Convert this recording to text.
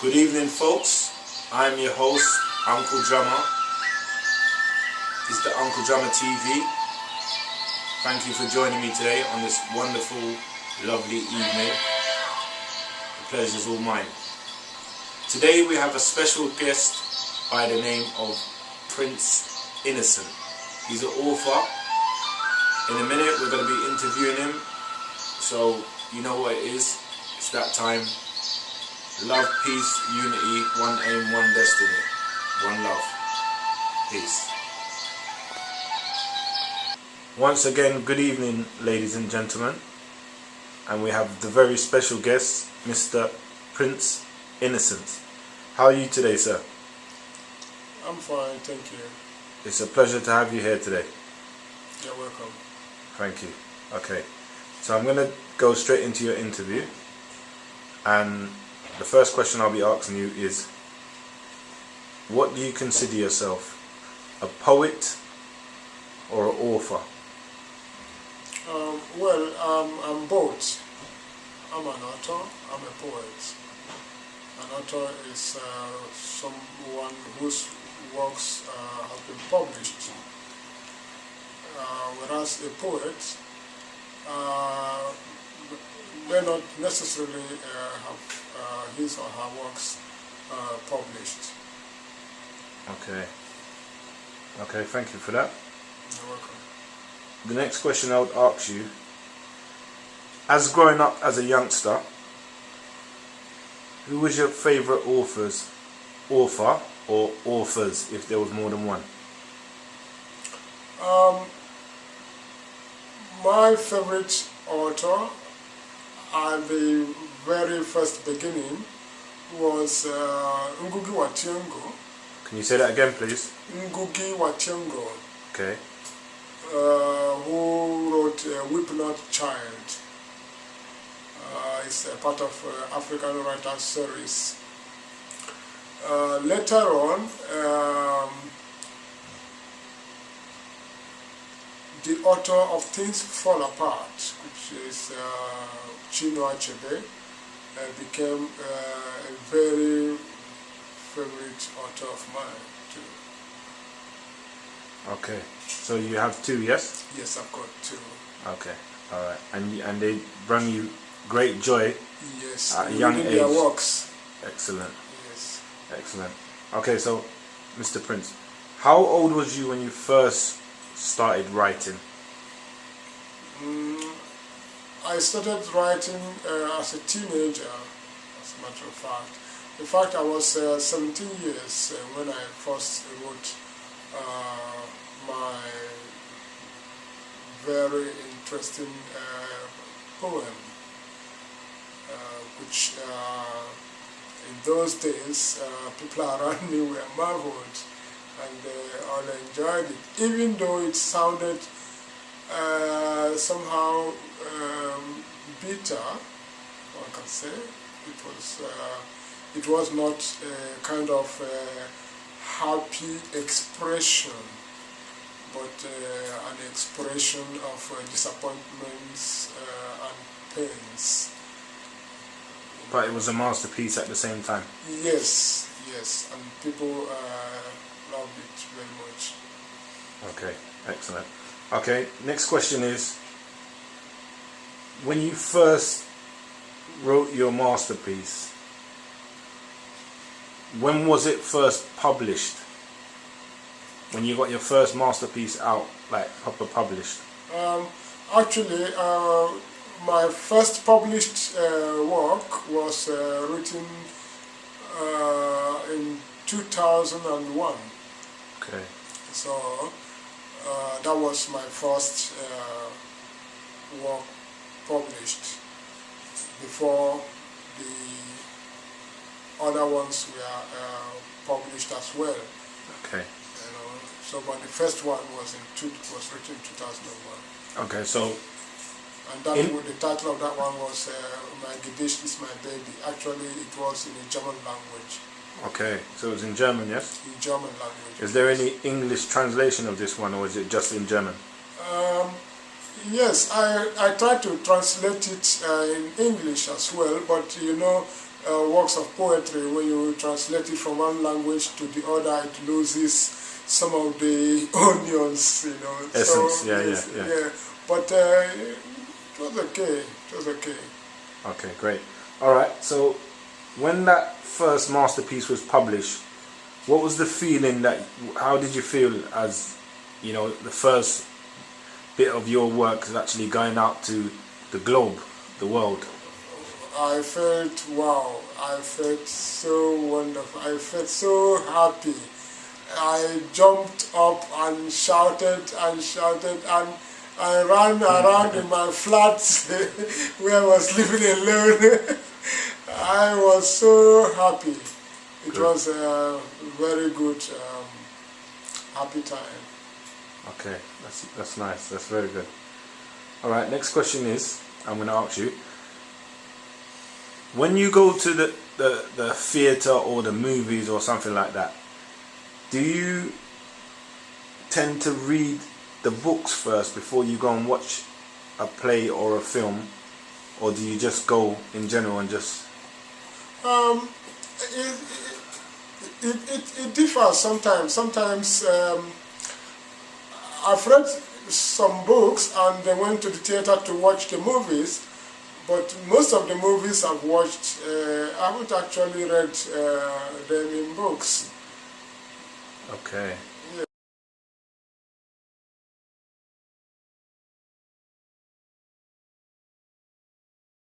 Good evening, folks. I'm your host, Uncle Drummer. This is the Uncle Drummer TV. Thank you for joining me today on this wonderful, lovely evening. The pleasure's all mine. Today we have a special guest by the name of Prince Innocent. He's an author. In a minute we're going to be interviewing him. So you know what it is. It's that time. Love, peace, unity, one aim, one destiny. One love. Peace. Once again, good evening, ladies and gentlemen. And we have the very special guest, Mr. Prince Innocent. How are you today, sir? I'm fine, thank you. It's a pleasure to have you here today. You're welcome. Thank you. Okay. So I'm going to go straight into your interview. And the first question I'll be asking you is, what do you consider yourself? A poet or an author? I'm both. I'm an author, I'm a poet. An author is someone whose works have been published, whereas a poet may not necessarily have his or her works published. Okay, thank you for that. You're welcome. The next question I would ask you, as growing up as a youngster, who was your favourite author or authors, if there was more than one? My favourite author at the very first beginning was Uzoukwu. Can you say that again, please? Uzoukwu. Okay. Who wrote Weep Not Child. It's a part of African Writers series. Later on, the author of Things Fall Apart, which is Chinua Achebe, became a very favorite author of mine too. Okay, so you have two, yes? Yes, I've got two. Okay, alright. And they bring you great joy, yes, at a young age. Their works. Excellent. Yes. Excellent. Okay, so Mr. Prince, how old was you when you first started writing? I started writing as a teenager, as a matter of fact. In fact, I was 17 years when I first wrote my very interesting poem, which in those days people around me were marveled and all enjoyed it, even though it sounded somehow bitter, one can say. It was not a kind of happy expression, but an expression of disappointments and pains. But it was a masterpiece at the same time. Yes, and people loved it very much. Okay, excellent. Okay, next question is, when you first wrote your masterpiece, when was it first published? When you got your first masterpiece out, like proper published? Actually, my first published work was written in 2001. Okay. So that was my first work published before the other ones were published as well. Okay. So, but the first one was written in 2001. Okay, so. And that the title of that one was "My Gedicht is My Baby." Actually, it was in a German language. Okay, so it was in German, yes? In German language. Is there any English translation of this one, or is it just in German? Yes, I tried to translate it in English as well, but you know, works of poetry, when you translate it from one language to the other, it loses some of the onions, you know. Essence, so, yeah. But it was okay. It was okay. Okay, great. All right. So, when that first masterpiece was published, what was the feeling that? How did you feel as, you know, the first bit of your work is actually going out to the globe, the world? I felt wow. I felt so wonderful. I felt so happy. I jumped up and shouted and I ran around in my flat where I was living alone. I was so happy. It was a very good, happy time. Okay, that's nice. That's very good. All right, next question is, I'm going to ask you, when you go to the theatre or the movies or something like that, do you tend to read the books first before you go and watch a play or a film, or do you just go in general and just... It differs sometimes. Sometimes I've read some books and they went to the theater to watch the movies, but most of the movies I've watched, I haven't actually read them in books. Okay.